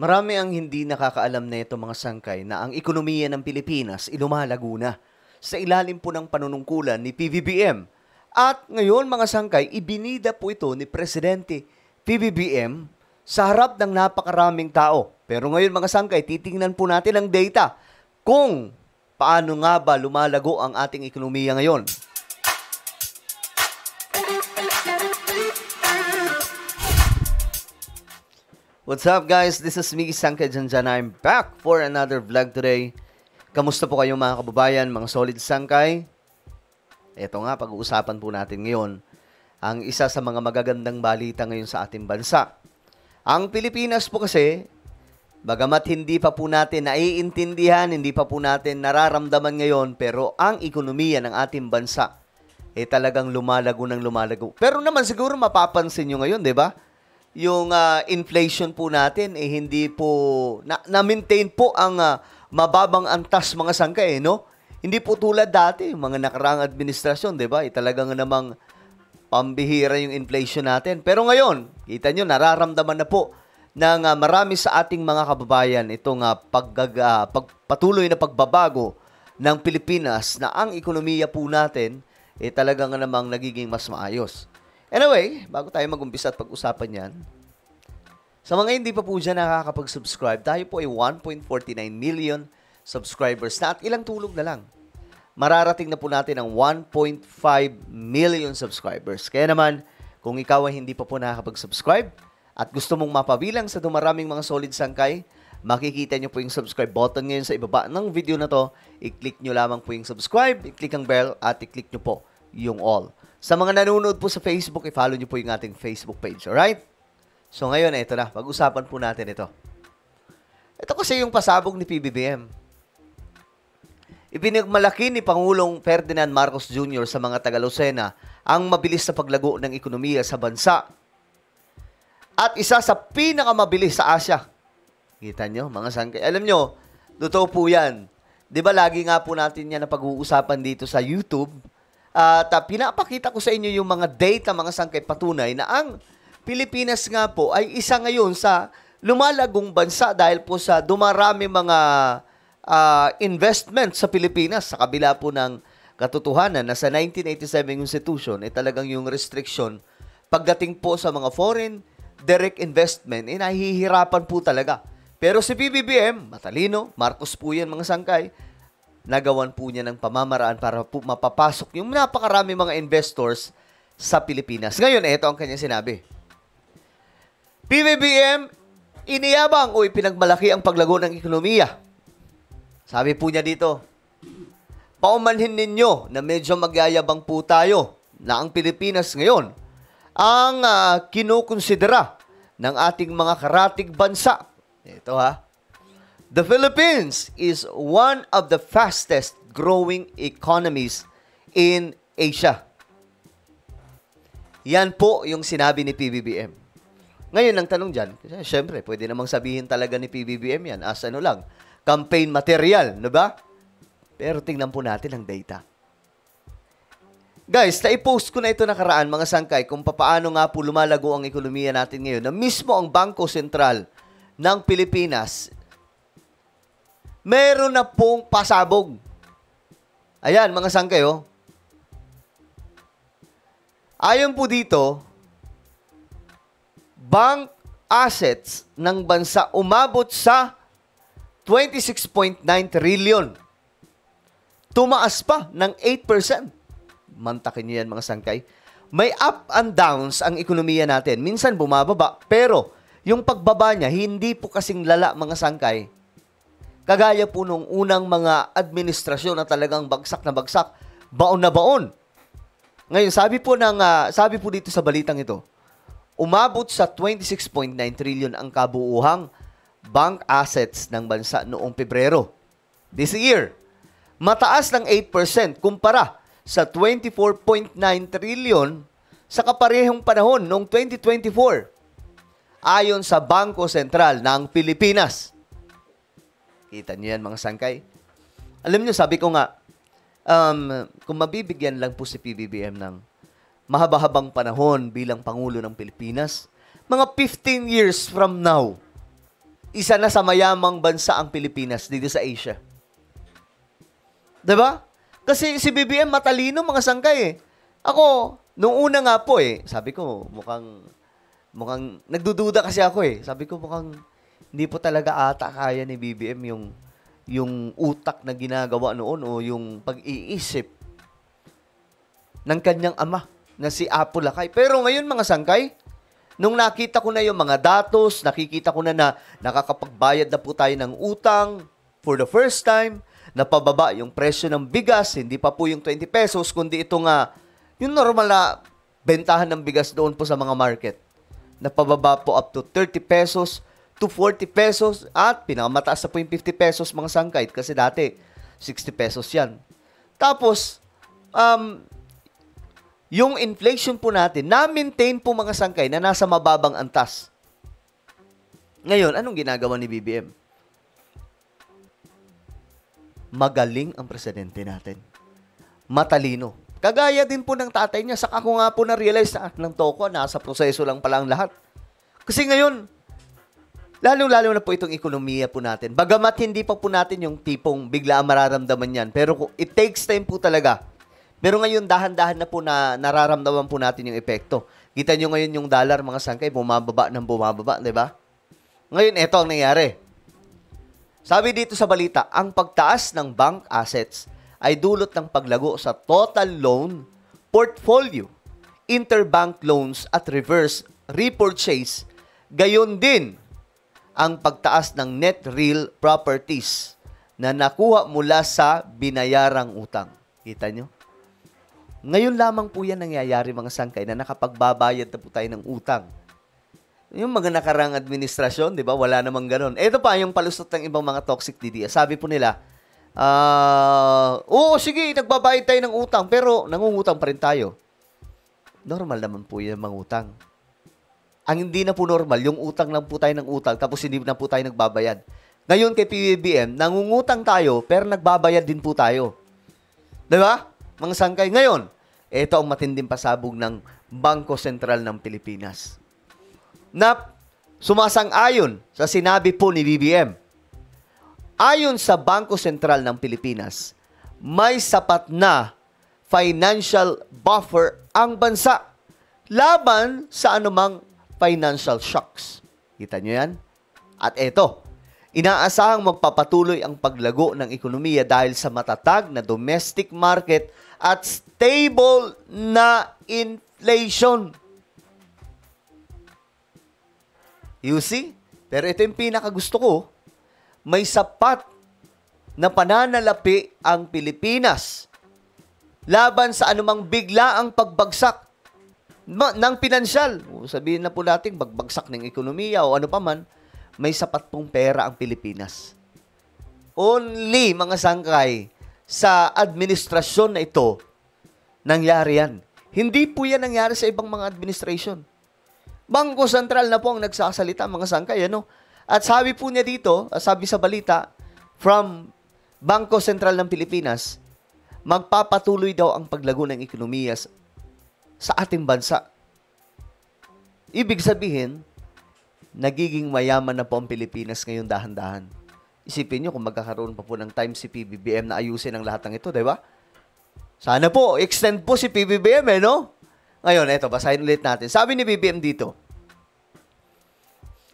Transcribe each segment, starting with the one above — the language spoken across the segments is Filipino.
Marami ang hindi nakakaalam na ito mga sangkay na ang ekonomiya ng Pilipinas lumalago na sa ilalim po ng panunungkulan ni PBBM. At ngayon mga sangkay, ibinida po ito ni Presidente PBBM sa harap ng napakaraming tao. Pero ngayon mga sangkay, titingnan po natin ang data kung paano nga ba lumalago ang ating ekonomiya ngayon. What's up guys? This is me, Sangkay Janjan. I'm back for another vlog today. Kamusta po kayo mga kababayan, mga solid sangkay? Ito nga, pag-uusapan po natin ngayon ang isa sa mga magagandang balita ngayon sa ating bansa. Ang Pilipinas po kasi, bagamat hindi pa po natin naiintindihan, hindi pa po natin nararamdaman ngayon, pero ang ekonomiya ng ating bansa talagang lumalago ng lumalago. Pero naman siguro mapapansin nyo ngayon, di ba? Yung inflation po natin hindi po na-maintain po ang mababang antas mga sangkay, no? Hindi po tulad dati, mga nakaraang administrasyon, 'di ba? Talagang namang pambihira yung inflation natin. Pero ngayon, kita nyo, nararamdaman na po ng marami sa ating mga kababayan itong patuloy na pagbabago ng Pilipinas na ang ekonomiya po natin talagang namang nagiging mas maayos. Anyway, bago tayo mag-umpisa at pag-usapan yan, sa mga hindi pa po dyan nakakapag-subscribe, tayo po ay 1.49 million subscribers na at ilang tulog na lang. Mararating na po natin ang 1.5 million subscribers. Kaya naman, kung ikaw ay hindi pa po nakakapag-subscribe at gusto mong mapabilang sa dumaraming mga solid sangkay, makikita nyo po yung subscribe button ngayon sa ibaba ng video na to. I-click nyo lamang po yung subscribe, i-click ang bell at i-click nyo po yung all. Sa mga nanonood po sa Facebook, i-follow nyo po yung ating Facebook page. Alright? So ngayon, ito na. Pag-usapan po natin ito. Ito kasi yung pasabog ni PBBM. Ipinagmalaki ni Pangulong Ferdinand Marcos Jr. sa mga Taga-Lucena ang mabilis na paglago ng ekonomiya sa bansa. At isa sa pinakamabilis sa Asia. Kita nyo, mga sangkay. Alam nyo, totoo po yan. Di ba lagi nga po natin yan na pag-uusapan dito sa YouTube? At pinapakita ko sa inyo yung mga data, mga sangkay, patunay na ang Pilipinas nga po ay isa ngayon sa lumalagong bansa dahil po sa dumarami mga investment sa Pilipinas. Sa kabila po ng katotohanan na sa 1987 Constitution, talagang yung restriction pagdating po sa mga foreign direct investment, nahihirapan po talaga. Pero si PBBM, matalino, Marcos po yan mga sangkay, nagawan po niya ng pamamaraan para po mapapasok yung napakarami mga investors sa Pilipinas. Ngayon, ito ang kanyang sinabi. PBBM, iniyabang o ipinagmalaki ang paglago ng ekonomiya. Sabi po niya dito, paumanhin ninyo na medyo magyayabang po tayo na ang Pilipinas ngayon ang kinukonsidera ng ating mga karatig bansa. Ito The Philippines is one of the fastest growing economies in Asia. Yan po yung sinabi ni PBBM. Ngayon, ang tanong dyan, syempre, pwede namang sabihin talaga ni PBBM yan as campaign material, no ba? Pero tingnan po natin ang data. Guys, na-post ko na ito nakaraan, mga sangkay, kung paano nga po lumalago ang ekonomiya natin ngayon na mismo ang Bangko Sentral ng Pilipinas meron na pong pasabog. Ayan, mga sangkay, Ayon po dito, bank assets ng bansa umabot sa 26.9 trillion. Tumaas pa ng 8%. Mantakin niyo yan, mga sangkay. May up and downs ang ekonomiya natin. Minsan bumababa, pero yung pagbaba niya, hindi po kasing lala, mga sangkay. Kagaya po nung unang mga administrasyon na talagang bagsak na bagsak, baon na baon. Ngayon, sabi po dito sa balitang ito, umabot sa 26.9 trillion ang kabuuhang bank assets ng bansa noong Pebrero this year. Mataas ng 8% kumpara sa 24.9 trillion sa kaparehong panahon noong 2024. Ayon sa Bangko Sentral ng Pilipinas. Kita niyo yan, mga sangkay. Alam niyo, sabi ko nga, kung mabibigyan lang po si PBBM ng mahaba-habang panahon bilang Pangulo ng Pilipinas, mga 15 years from now, isa na sa mayamang bansa ang Pilipinas dito sa Asia. 'Di ba? Kasi si BBM matalino mga sangkay eh. Ako, nung una nga po sabi ko mukhang nagdududa kasi ako eh. Sabi ko mukhang hindi po talaga ata kaya ni BBM yung utak na ginagawa noon o yung pag-iisip ng kanyang ama na si Apo Lakay. Pero ngayon mga sangkay, nung nakita ko na yung mga datos, nakikita ko na nakakapagbayad na po tayo ng utang for the first time, napababa yung presyo ng bigas, hindi pa po yung 20 pesos, kundi ito nga, yung normal na bentahan ng bigas doon po sa mga market. Napababa po up to 30 pesos to 40 pesos at pinakamataas na po yung 50 pesos mga sangkay kasi dati 60 pesos yan. Tapos, yung inflation po natin, na-maintain po mga sangkay na nasa mababang antas. Ngayon, anong ginagawa ni BBM? Magaling ang presidente natin. Matalino. Kagaya din po ng tatay niya. Saka ko nga po na-realize na ng toko, nasa proseso lang pala ang lahat. Kasi ngayon, lalo-lalo na po itong ekonomiya po natin. Bagamat hindi pa po natin yung tipong bigla mararamdaman yan. Pero it takes time po talaga. Pero ngayon, dahan-dahan na po na nararamdaman po natin yung epekto. Kita nyo ngayon yung dollar, mga sangkay, bumababa ng bumababa, di ba? Ngayon, ito ang nangyari. Sabi dito sa balita, ang pagtaas ng bank assets ay dulot ng paglago sa total loan portfolio, interbank loans at reverse repurchase. Gayon din ang pagtaas ng net real properties na nakuha mula sa binayarang utang. Kita nyo? Ngayon lamang po yan nangyayari mga sangkay na nakapagbabayad na po tayo ng utang. Yung mga nakarang administrasyon, di ba? Wala namang ganon. Ito pa yung palusot ng ibang mga toxic DDS. Sabi po nila, oo, sige, nagbabayad tayo ng utang, pero nangungutang pa rin tayo. Normal naman po yung mangutang. Ang hindi na po normal, yung utang lang po tayo ng utang, tapos hindi na po tayo nagbabayad. Ngayon kay PBBM, nangungutang tayo, pero nagbabayad din po tayo. Di ba? Mga sangkay. Ngayon, ito ang matinding pasabog ng Bangko Sentral ng Pilipinas. Na sumasang-ayon sa sinabi po ni BBM. Ayon sa Bangko Sentral ng Pilipinas, may sapat na financial buffer ang bansa laban sa anumang financial shocks. Kita nyo yan? At ito, inaasahang magpapatuloy ang paglago ng ekonomiya dahil sa matatag na domestic market at stable na inflation. You see? Pero ito yung pinakagusto ko. May sapat na pananalapi ang Pilipinas laban sa anumang biglaang pagbagsak ng pinansyal. Sabihin na po natin, bagbagsak ng ekonomiya o ano pa man, may sapat pong pera ang Pilipinas. Only, mga sangkay, sa administrasyon na ito, nangyari yan. Hindi po yan nangyari sa ibang mga administration. Bangko Sentral na po ang nagsasalita, mga sangkay, ano? At sabi po niya dito, sabi sa balita, from Bangko Sentral ng Pilipinas, magpapatuloy daw ang paglago ng ekonomiya sa ating bansa. Ibig sabihin, nagiging mayaman na po ang Pilipinas ngayon dahan-dahan. Isipin nyo kung magkakaroon pa po ng time si PBBM na ayusin ang lahat ng ito, di ba? Sana po, extend po si PBBM, no? Ngayon, eto, basahin ulit natin. Sabi ni BBM dito,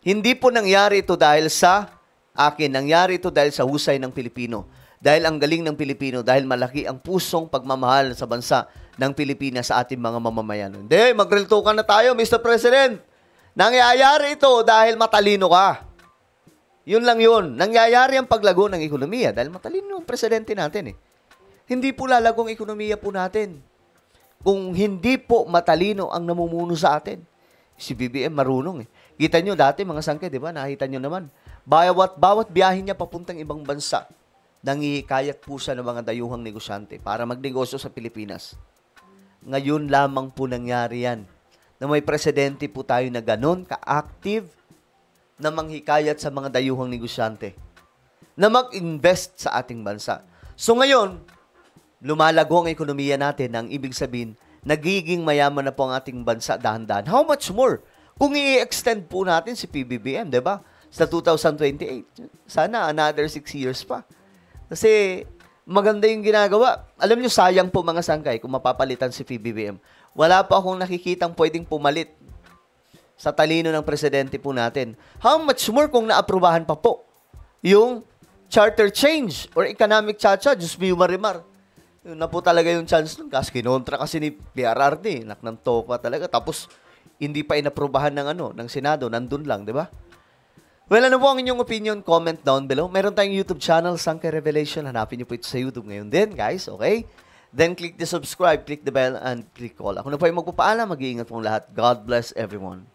hindi po nangyari ito dahil sa akin, nangyari ito dahil sa husay ng Pilipino. Dahil ang galing ng Pilipino, dahil malaki ang pusong pagmamahal sa bansa ng Pilipinas sa ating mga mamamayan. Hindi, magreltokan na tayo, Mr. President. Nangyayari ito dahil matalino ka. Yun lang yun. Nangyayari ang paglago ng ekonomiya dahil matalino ang presidente natin eh. Hindi po lalagong ekonomiya po natin kung hindi po matalino ang namumuno sa atin. Si BBM marunong eh. Kita nyo dati mga sangke, di ba? Nakita nyo naman. Bawat biyahe niya papuntang ibang bansa, nangihikayat po siya ng mga dayuhang negosyante para magnegosyo sa Pilipinas. Ngayon lamang po nangyari yan na may presidente po tayo na ganon ka-active na manghikayat sa mga dayuhang negosyante na mag-invest sa ating bansa. So ngayon, lumalago ang ekonomiya natin, ang ibig sabihin, nagiging mayaman na po ang ating bansa dahan-dahan. How much more? Kung i-extend po natin si PBBM, di ba? sa 2028. Sana another 6 years pa. Kasi maganda yung ginagawa. Alam nyo, sayang po mga sangkay kung mapapalitan si PBBM. Wala pa akong nakikitang pwedeng pumalit sa talino ng presidente po natin. How much more kung naaprubahan pa po yung charter change or economic chacha, Diyos mo yung marimar. Yun na po talaga yung chance nun. Kasi kinontra kasi ni PRRD. Nak ng topa talaga. Tapos, hindi pa inaprubahan ng Senado. Nandun lang, di ba? Well, ano po ang inyong opinion? Comment down below. Meron tayong YouTube channel, Sangkay Revelation. Hanapin niyo po ito sa YouTube ngayon din, guys. Okay? Then, click the subscribe, click the bell, and click all. Ako na po yung magpapaalam. Mag-iingat pong lahat. God bless everyone.